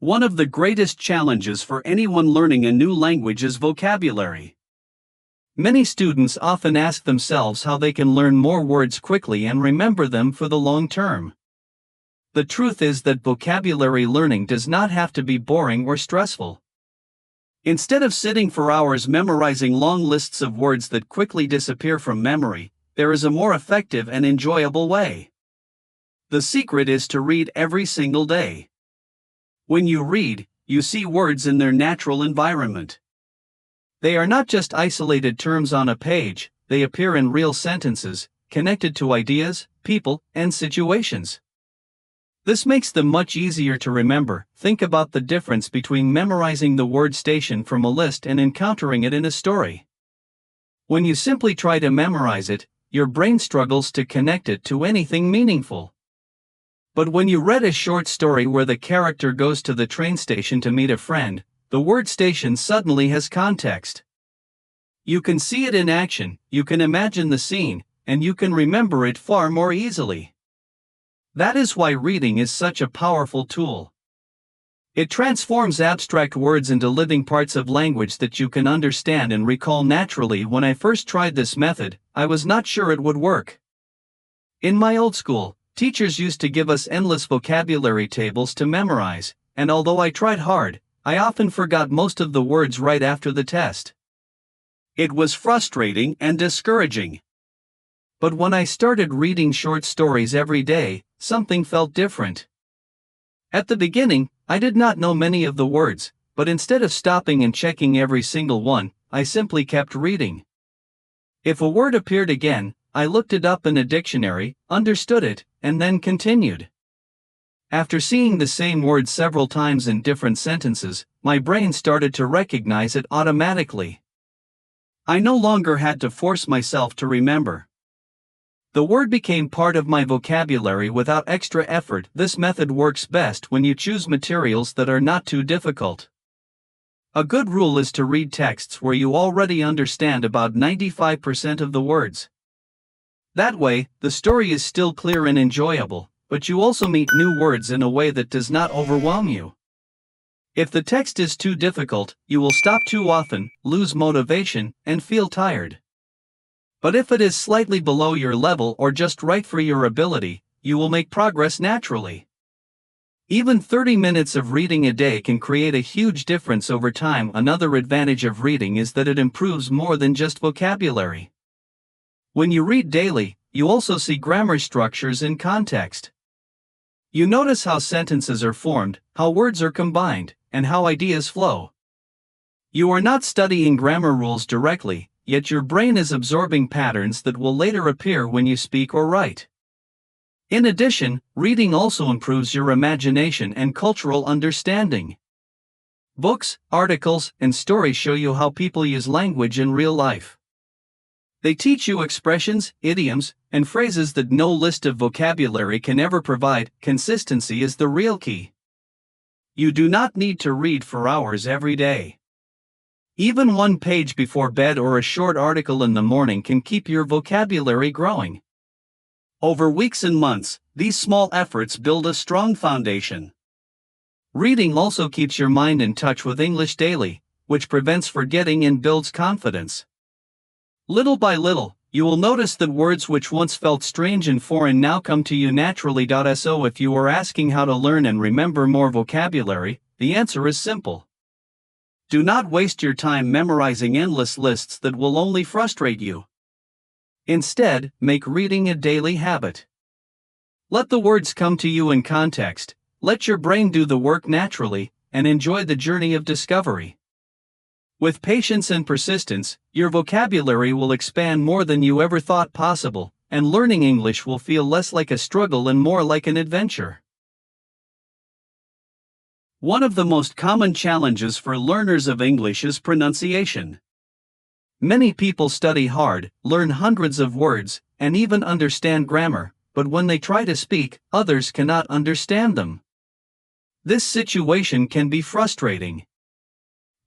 One of the greatest challenges for anyone learning a new language is vocabulary. Many students often ask themselves how they can learn more words quickly and remember them for the long term. The truth is that vocabulary learning does not have to be boring or stressful. Instead of sitting for hours memorizing long lists of words that quickly disappear from memory, there is a more effective and enjoyable way. The secret is to read every single day. When you read, you see words in their natural environment. They are not just isolated terms on a page, they appear in real sentences, connected to ideas, people, and situations. This makes them much easier to remember. Think about the difference between memorizing the word station from a list and encountering it in a story. When you simply try to memorize it, your brain struggles to connect it to anything meaningful. But when you read a short story where the character goes to the train station to meet a friend, the word station suddenly has context. You can see it in action, you can imagine the scene, and you can remember it far more easily. That is why reading is such a powerful tool. It transforms abstract words into living parts of language that you can understand and recall naturally. When I first tried this method, I was not sure it would work. In my old school, teachers used to give us endless vocabulary tables to memorize, and although I tried hard, I often forgot most of the words right after the test. It was frustrating and discouraging. But when I started reading short stories every day, something felt different. At the beginning, I did not know many of the words, but instead of stopping and checking every single one, I simply kept reading. If a word appeared again, I looked it up in a dictionary, understood it, and then continued. After seeing the same word several times in different sentences, my brain started to recognize it automatically. I no longer had to force myself to remember. The word became part of my vocabulary without extra effort. This method works best when you choose materials that are not too difficult. A good rule is to read texts where you already understand about 95% of the words. That way, the story is still clear and enjoyable, but you also meet new words in a way that does not overwhelm you. If the text is too difficult, you will stop too often, lose motivation, and feel tired. But if it is slightly below your level or just right for your ability, you will make progress naturally. Even 30 minutes of reading a day can create a huge difference over time. Another advantage of reading is that it improves more than just vocabulary. When you read daily, you also see grammar structures in context. You notice how sentences are formed, how words are combined, and how ideas flow. You are not studying grammar rules directly, yet your brain is absorbing patterns that will later appear when you speak or write. In addition, reading also improves your imagination and cultural understanding. Books, articles, and stories show you how people use language in real life. They teach you expressions, idioms, and phrases that no list of vocabulary can ever provide. Consistency is the real key. You do not need to read for hours every day. Even one page before bed or a short article in the morning can keep your vocabulary growing. Over weeks and months, these small efforts build a strong foundation. Reading also keeps your mind in touch with English daily, which prevents forgetting and builds confidence. Little by little, you will notice that words which once felt strange and foreign now come to you naturally. So if you are asking how to learn and remember more vocabulary, the answer is simple. Do not waste your time memorizing endless lists that will only frustrate you. Instead, make reading a daily habit. Let the words come to you in context, let your brain do the work naturally, and enjoy the journey of discovery. With patience and persistence, your vocabulary will expand more than you ever thought possible, and learning English will feel less like a struggle and more like an adventure. One of the most common challenges for learners of English is pronunciation. Many people study hard, learn hundreds of words, and even understand grammar, but when they try to speak, others cannot understand them. This situation can be frustrating.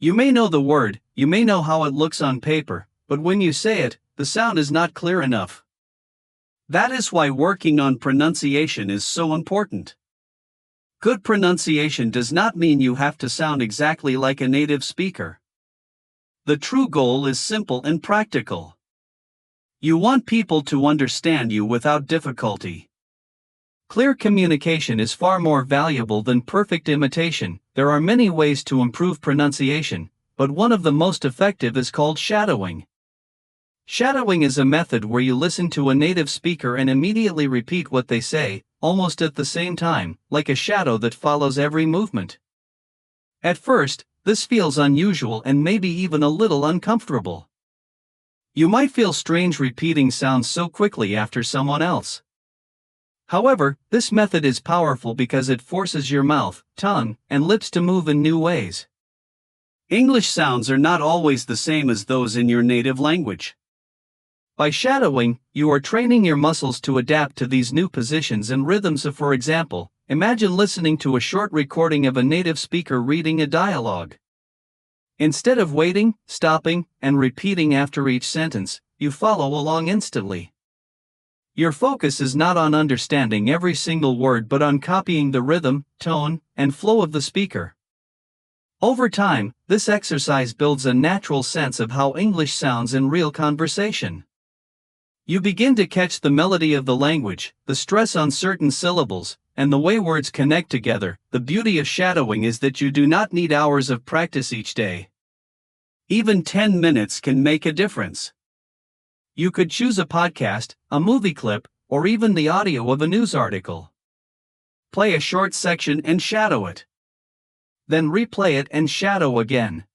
You may know the word, you may know how it looks on paper, but when you say it, the sound is not clear enough. That is why working on pronunciation is so important. Good pronunciation does not mean you have to sound exactly like a native speaker. The true goal is simple and practical. You want people to understand you without difficulty. Clear communication is far more valuable than perfect imitation. There are many ways to improve pronunciation, but one of the most effective is called shadowing. Shadowing is a method where you listen to a native speaker and immediately repeat what they say, almost at the same time, like a shadow that follows every movement. At first, this feels unusual and maybe even a little uncomfortable. You might feel strange repeating sounds so quickly after someone else. However, this method is powerful because it forces your mouth, tongue, and lips to move in new ways. English sounds are not always the same as those in your native language. By shadowing, you are training your muscles to adapt to these new positions and rhythms. For example, imagine listening to a short recording of a native speaker reading a dialogue. Instead of waiting, stopping, and repeating after each sentence, you follow along instantly. Your focus is not on understanding every single word but on copying the rhythm, tone, and flow of the speaker. Over time, this exercise builds a natural sense of how English sounds in real conversation. You begin to catch the melody of the language, the stress on certain syllables, and the way words connect together. The beauty of shadowing is that you do not need hours of practice each day. Even 10 minutes can make a difference. You could choose a podcast, a movie clip, or even the audio of a news article. Play a short section and shadow it. Then replay it and shadow again.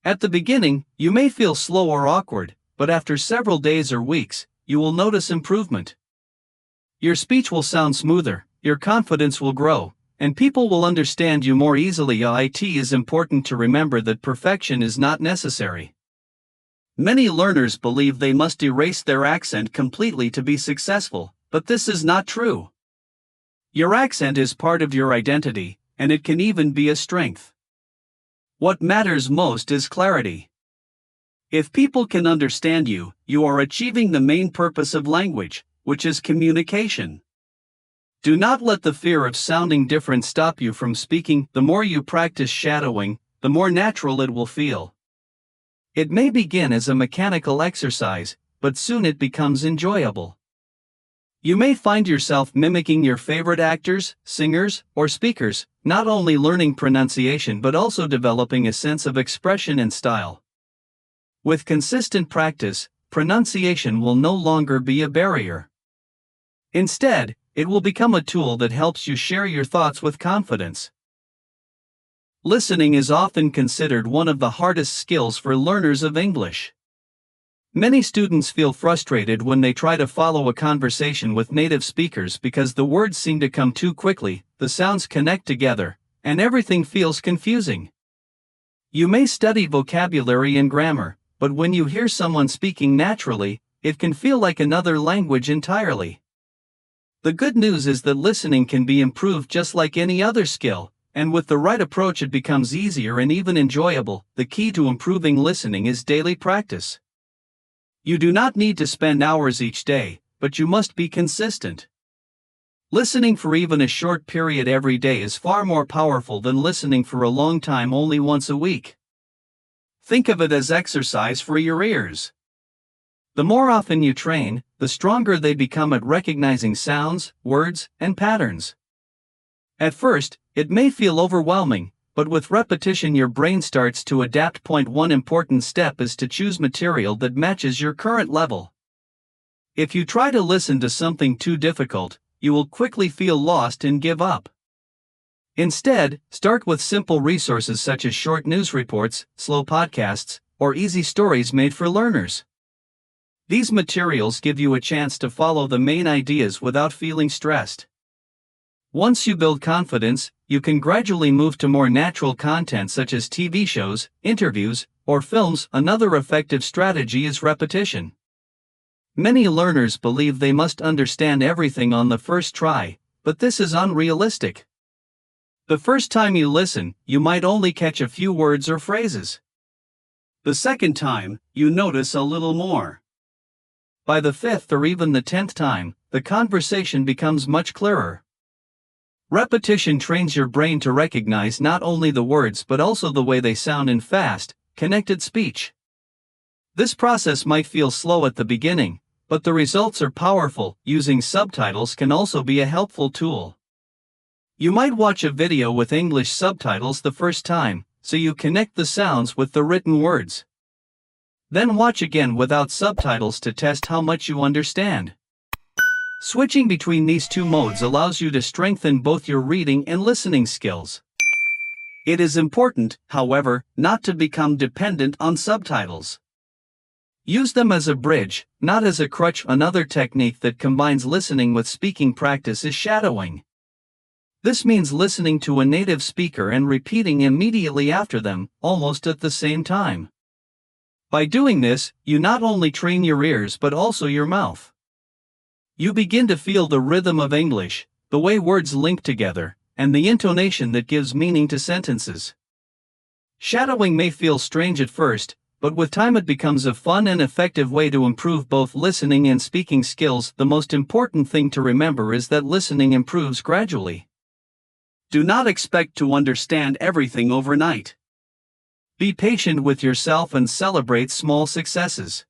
At the beginning, you may feel slow or awkward, but after several days or weeks, you will notice improvement. Your speech will sound smoother, your confidence will grow, and people will understand you more easily. It is important to remember that perfection is not necessary. Many learners believe they must erase their accent completely to be successful, but this is not true. Your accent is part of your identity, and it can even be a strength. What matters most is clarity. If people can understand you, you are achieving the main purpose of language, which is communication. Do not let the fear of sounding different stop you from speaking. The more you practice shadowing, the more natural it will feel. It may begin as a mechanical exercise, but soon it becomes enjoyable. You may find yourself mimicking your favorite actors, singers, or speakers, not only learning pronunciation but also developing a sense of expression and style. With consistent practice, pronunciation will no longer be a barrier. Instead, it will become a tool that helps you share your thoughts with confidence. Listening is often considered one of the hardest skills for learners of English. Many students feel frustrated when they try to follow a conversation with native speakers because the words seem to come too quickly, the sounds connect together, and everything feels confusing. You may study vocabulary and grammar, but when you hear someone speaking naturally, it can feel like another language entirely. The good news is that listening can be improved just like any other skill, and with the right approach it becomes easier and even enjoyable. The key to improving listening is daily practice. You do not need to spend hours each day, but you must be consistent. Listening for even a short period every day is far more powerful than listening for a long time only once a week. Think of it as exercise for your ears. The more often you train, the stronger they become at recognizing sounds, words, and patterns. At first, it may feel overwhelming, but with repetition your brain starts to adapt. One important step is to choose material that matches your current level. If you try to listen to something too difficult, you will quickly feel lost and give up. Instead, start with simple resources such as short news reports, slow podcasts, or easy stories made for learners. These materials give you a chance to follow the main ideas without feeling stressed. Once you build confidence, you can gradually move to more natural content such as TV shows, interviews, or films. Another effective strategy is repetition. Many learners believe they must understand everything on the first try, but this is unrealistic. The first time you listen, you might only catch a few words or phrases. The second time, you notice a little more. By the fifth or even the 10th time, the conversation becomes much clearer. Repetition trains your brain to recognize not only the words but also the way they sound in fast, connected speech. This process might feel slow at the beginning, but the results are powerful. Using subtitles can also be a helpful tool. You might watch a video with English subtitles the first time, so you connect the sounds with the written words. Then watch again without subtitles to test how much you understand. Switching between these two modes allows you to strengthen both your reading and listening skills. It is important, however, not to become dependent on subtitles. Use them as a bridge, not as a crutch. Another technique that combines listening with speaking practice is shadowing. This means listening to a native speaker and repeating immediately after them, almost at the same time. By doing this, you not only train your ears but also your mouth. You begin to feel the rhythm of English, the way words link together, and the intonation that gives meaning to sentences. Shadowing may feel strange at first, but with time it becomes a fun and effective way to improve both listening and speaking skills. The most important thing to remember is that listening improves gradually. Do not expect to understand everything overnight. Be patient with yourself and celebrate small successes.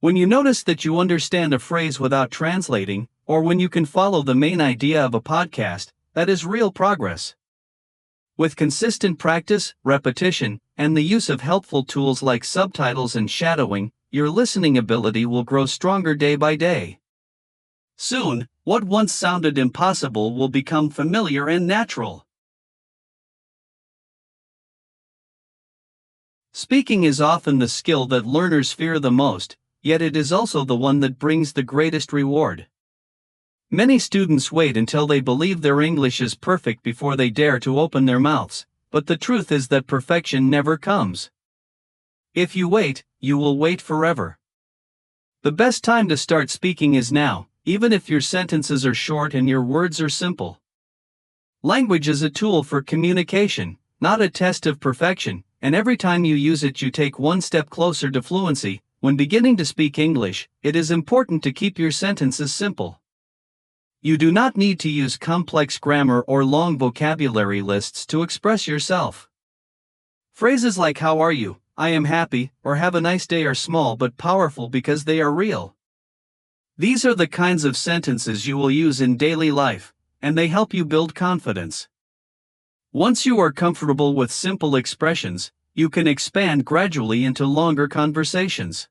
When you notice that you understand a phrase without translating, or when you can follow the main idea of a podcast, that is real progress. With consistent practice, repetition, and the use of helpful tools like subtitles and shadowing, your listening ability will grow stronger day by day. Soon, what once sounded impossible will become familiar and natural. Speaking is often the skill that learners fear the most, yet it is also the one that brings the greatest reward. Many students wait until they believe their English is perfect before they dare to open their mouths, but the truth is that perfection never comes. If you wait, you will wait forever. The best time to start speaking is now, even if your sentences are short and your words are simple. Language is a tool for communication, not a test of perfection, and every time you use it you take one step closer to fluency. When beginning to speak English, it is important to keep your sentences simple. You do not need to use complex grammar or long vocabulary lists to express yourself. Phrases like "How are you?" "I am happy," or "Have a nice day" are small but powerful because they are real. These are the kinds of sentences you will use in daily life, and they help you build confidence. Once you are comfortable with simple expressions, you can expand gradually into longer conversations.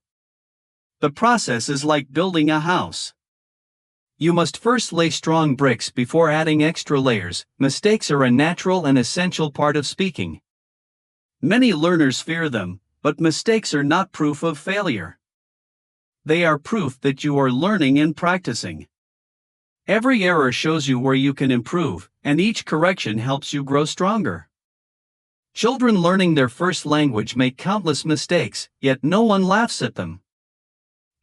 The process is like building a house. You must first lay strong bricks before adding extra layers. Mistakes are a natural and essential part of speaking. Many learners fear them, but mistakes are not proof of failure. They are proof that you are learning and practicing. Every error shows you where you can improve, and each correction helps you grow stronger. Children learning their first language make countless mistakes, yet no one laughs at them.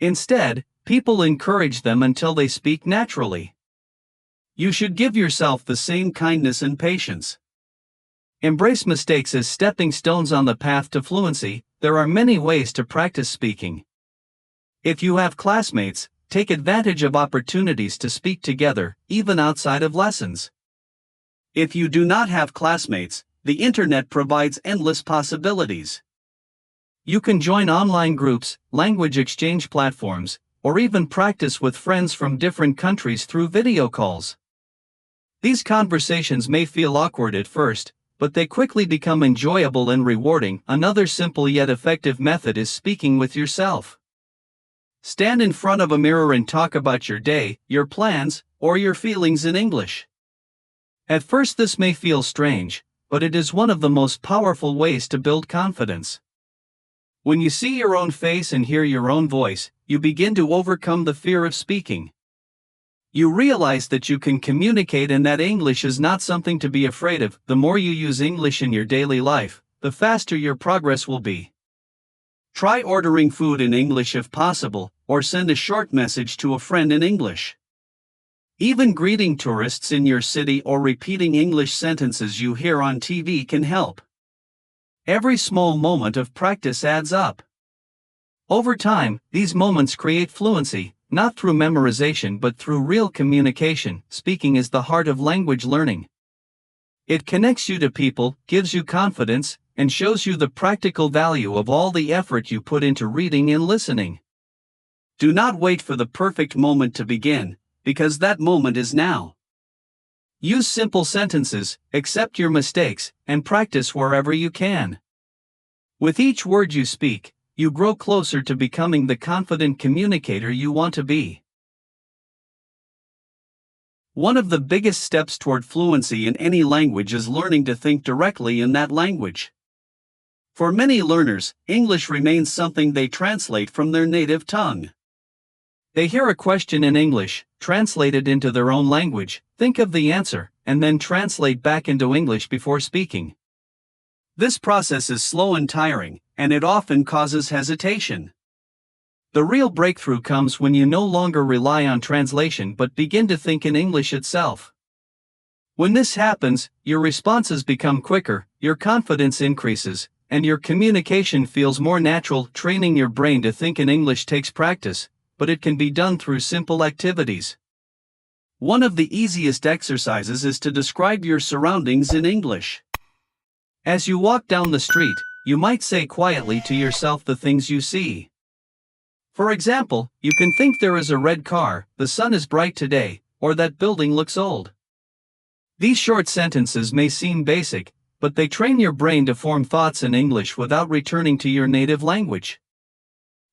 Instead, people encourage them until they speak naturally. You should give yourself the same kindness and patience. Embrace mistakes as stepping stones on the path to fluency. There are many ways to practice speaking. If you have classmates, take advantage of opportunities to speak together, even outside of lessons. If you do not have classmates, the internet provides endless possibilities. You can join online groups, language exchange platforms, or even practice with friends from different countries through video calls. These conversations may feel awkward at first, but they quickly become enjoyable and rewarding. Another simple yet effective method is speaking with yourself. Stand in front of a mirror and talk about your day, your plans, or your feelings in English. At first this may feel strange, but it is one of the most powerful ways to build confidence. When you see your own face and hear your own voice, you begin to overcome the fear of speaking. You realize that you can communicate and that English is not something to be afraid of. The more you use English in your daily life, the faster your progress will be. Try ordering food in English if possible, or send a short message to a friend in English. Even greeting tourists in your city or repeating English sentences you hear on TV can help. Every small moment of practice adds up. Over time, these moments create fluency, not through memorization but through real communication. Speaking is the heart of language learning. It connects you to people, gives you confidence, and shows you the practical value of all the effort you put into reading and listening. Do not wait for the perfect moment to begin, because that moment is now. Use simple sentences, accept your mistakes, and practice wherever you can. With each word you speak, you grow closer to becoming the confident communicator you want to be. One of the biggest steps toward fluency in any language is learning to think directly in that language. For many learners, English remains something they translate from their native tongue. They hear a question in English, translate it into their own language, think of the answer, and then translate back into English before speaking. This process is slow and tiring, and it often causes hesitation. The real breakthrough comes when you no longer rely on translation but begin to think in English itself. When this happens, your responses become quicker, your confidence increases, and your communication feels more natural. Training your brain to think in English takes practice, but it can be done through simple activities. One of the easiest exercises is to describe your surroundings in English. As you walk down the street, you might say quietly to yourself the things you see. For example, you can think there is a red car, the sun is bright today, or that building looks old. These short sentences may seem basic, but they train your brain to form thoughts in English without returning to your native language.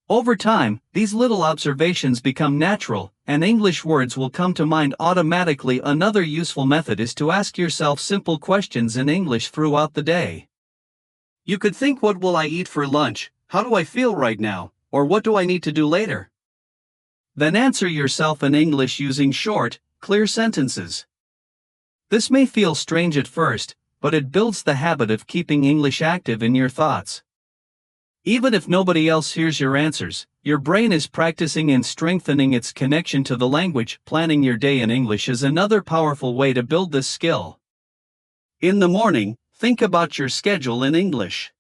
Over time, these little observations become natural, and English words will come to mind automatically. Another useful method is to ask yourself simple questions in English throughout the day. You could think, what will I eat for lunch? How do I feel right now? Or what do I need to do later? Then answer yourself in English using short, clear sentences. This may feel strange at first, but it builds the habit of keeping English active in your thoughts. Even if nobody else hears your answers, your brain is practicing and strengthening its connection to the language. Planning your day in English is another powerful way to build this skill. In the morning, think about your schedule in English.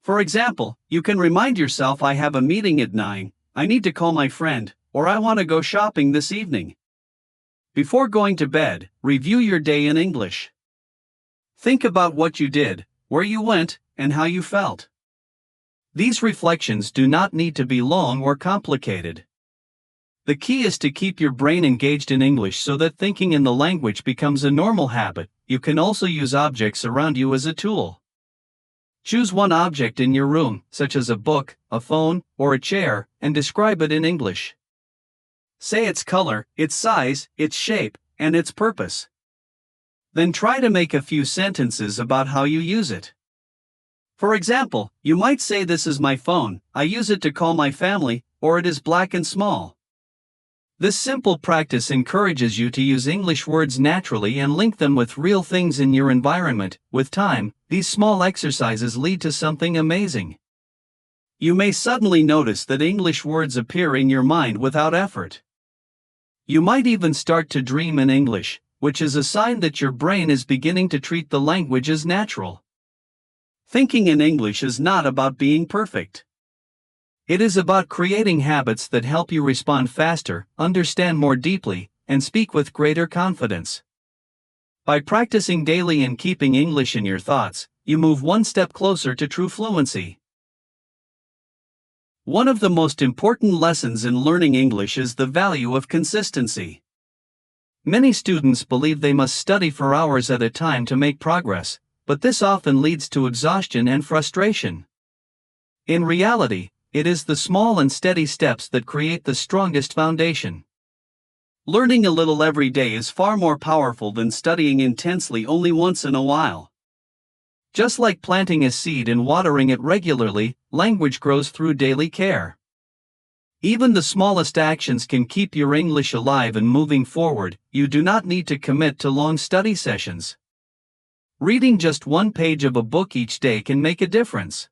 For example, you can remind yourself, I have a meeting at 9, I need to call my friend, or I want to go shopping this evening. Before going to bed, review your day in English. Think about what you did, where you went, and how you felt. These reflections do not need to be long or complicated. The key is to keep your brain engaged in English so that thinking in the language becomes a normal habit. You can also use objects around you as a tool. Choose one object in your room, such as a book, a phone, or a chair, and describe it in English. Say its color, its size, its shape, and its purpose. Then try to make a few sentences about how you use it. For example, you might say, this is my phone, I use it to call my family, or it is black and small. This simple practice encourages you to use English words naturally and link them with real things in your environment. With time, these small exercises lead to something amazing. You may suddenly notice that English words appear in your mind without effort. You might even start to dream in English, which is a sign that your brain is beginning to treat the language as natural. Thinking in English is not about being perfect. It is about creating habits that help you respond faster, understand more deeply, and speak with greater confidence. By practicing daily and keeping English in your thoughts, you move one step closer to true fluency. One of the most important lessons in learning English is the value of consistency. Many students believe they must study for hours at a time to make progress, but this often leads to exhaustion and frustration. In reality, it is the small and steady steps that create the strongest foundation. Learning a little every day is far more powerful than studying intensely only once in a while. Just like planting a seed and watering it regularly, language grows through daily care. Even the smallest actions can keep your English alive and moving forward. You do not need to commit to long study sessions. Reading just one page of a book each day can make a difference.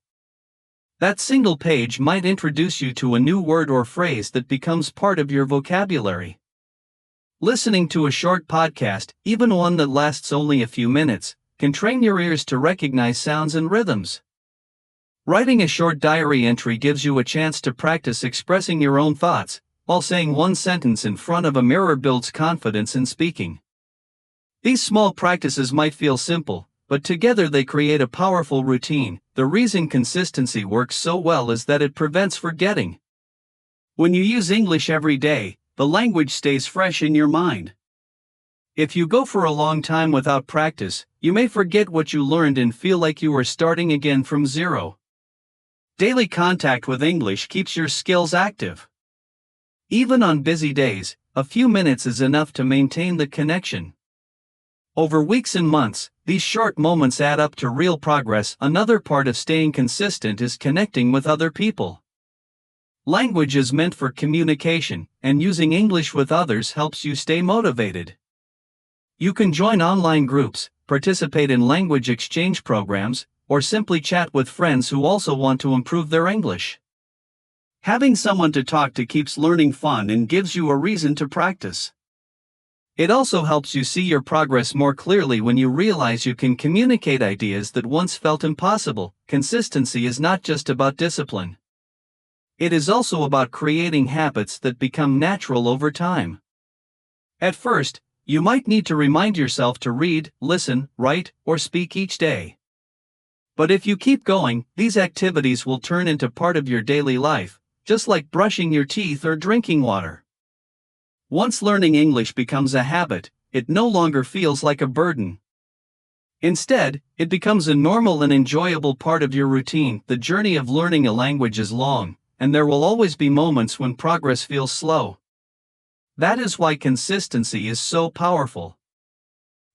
That single page might introduce you to a new word or phrase that becomes part of your vocabulary. Listening to a short podcast, even one that lasts only a few minutes, can train your ears to recognize sounds and rhythms. Writing a short diary entry gives you a chance to practice expressing your own thoughts, while saying one sentence in front of a mirror builds confidence in speaking. These small practices might feel simple, but together they create a powerful routine. The reason consistency works so well is that it prevents forgetting. When you use English every day, the language stays fresh in your mind. If you go for a long time without practice, you may forget what you learned and feel like you are starting again from zero. Daily contact with English keeps your skills active. Even on busy days, a few minutes is enough to maintain the connection. Over weeks and months, these short moments add up to real progress. Another part of staying consistent is connecting with other people. Language is meant for communication, and using English with others helps you stay motivated. You can join online groups, participate in language exchange programs, or simply chat with friends who also want to improve their English. Having someone to talk to keeps learning fun and gives you a reason to practice. It also helps you see your progress more clearly when you realize you can communicate ideas that once felt impossible. Consistency is not just about discipline. It is also about creating habits that become natural over time. At first, you might need to remind yourself to read, listen, write, or speak each day. But if you keep going, these activities will turn into part of your daily life, just like brushing your teeth or drinking water. Once learning English becomes a habit, it no longer feels like a burden. Instead, it becomes a normal and enjoyable part of your routine. The journey of learning a language is long, and there will always be moments when progress feels slow. That is why consistency is so powerful.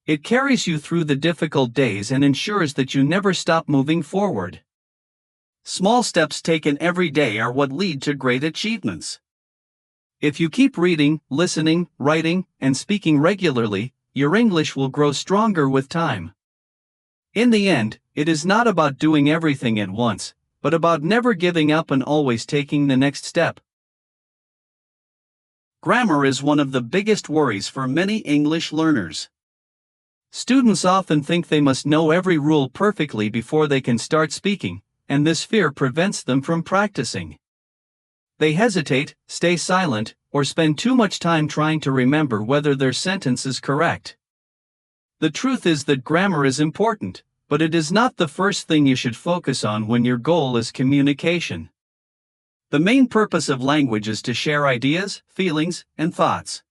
It carries you through the difficult days and ensures that you never stop moving forward. Small steps taken every day are what lead to great achievements. If you keep reading, listening, writing, and speaking regularly, your English will grow stronger with time. In the end, it is not about doing everything at once, but about never giving up and always taking the next step. Grammar is one of the biggest worries for many English learners. Students often think they must know every rule perfectly before they can start speaking, and this fear prevents them from practicing. They hesitate, stay silent, or spend too much time trying to remember whether their sentence is correct. The truth is that grammar is important, but it is not the first thing you should focus on when your goal is communication. The main purpose of language is to share ideas, feelings, and thoughts.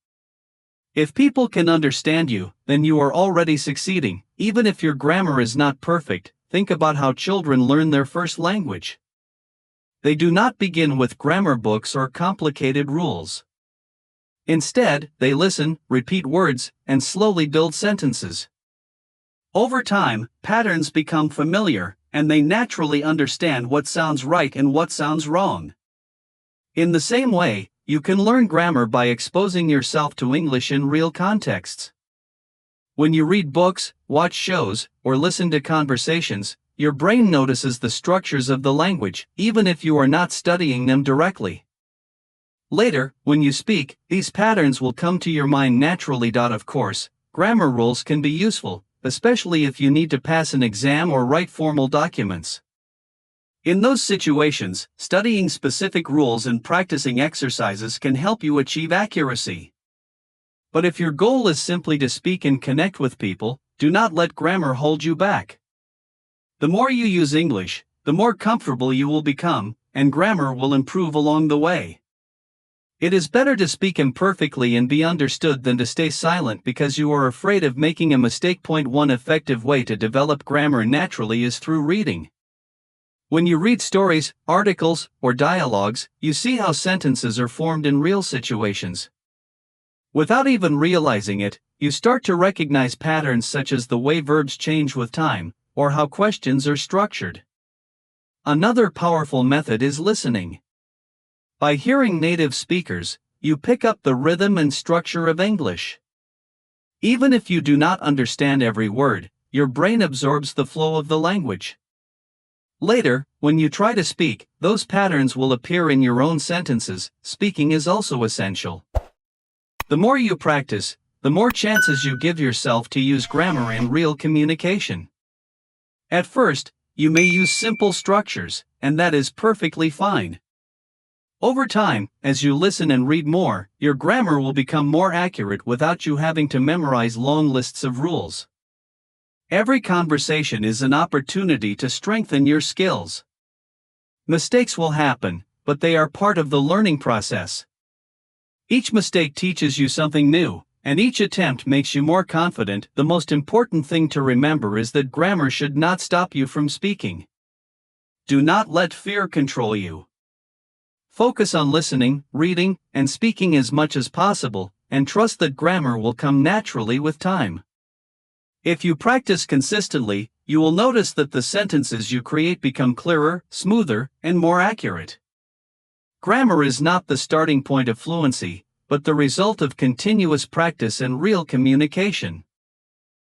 If people can understand you, then you are already succeeding. Even if your grammar is not perfect, think about how children learn their first language. They do not begin with grammar books or complicated rules. Instead, they listen, repeat words, and slowly build sentences. Over time, patterns become familiar, and they naturally understand what sounds right and what sounds wrong. In the same way, you can learn grammar by exposing yourself to English in real contexts. When you read books, watch shows, or listen to conversations, your brain notices the structures of the language, even if you are not studying them directly. Later, when you speak, these patterns will come to your mind naturally. Of course, grammar rules can be useful, especially if you need to pass an exam or write formal documents. In those situations, studying specific rules and practicing exercises can help you achieve accuracy. But if your goal is simply to speak and connect with people, do not let grammar hold you back. The more you use English, the more comfortable you will become, and grammar will improve along the way. It is better to speak imperfectly and be understood than to stay silent because you are afraid of making a mistake. One effective way to develop grammar naturally is through reading. When you read stories, articles, or dialogues, you see how sentences are formed in real situations. Without even realizing it, you start to recognize patterns such as the way verbs change with time, or how questions are structured. Another powerful method is listening. By hearing native speakers, you pick up the rhythm and structure of English. Even if you do not understand every word, your brain absorbs the flow of the language. Later, when you try to speak, those patterns will appear in your own sentences. Speaking is also essential. The more you practice, the more chances you give yourself to use grammar in real communication. At first, you may use simple structures, and that is perfectly fine. Over time, as you listen and read more, your grammar will become more accurate without you having to memorize long lists of rules. Every conversation is an opportunity to strengthen your skills. Mistakes will happen, but they are part of the learning process. Each mistake teaches you something new, and each attempt makes you more confident. The most important thing to remember is that grammar should not stop you from speaking. Do not let fear control you. Focus on listening, reading, and speaking as much as possible, and trust that grammar will come naturally with time. If you practice consistently, you will notice that the sentences you create become clearer, smoother, and more accurate. Grammar is not the starting point of fluency, but the result of continuous practice and real communication.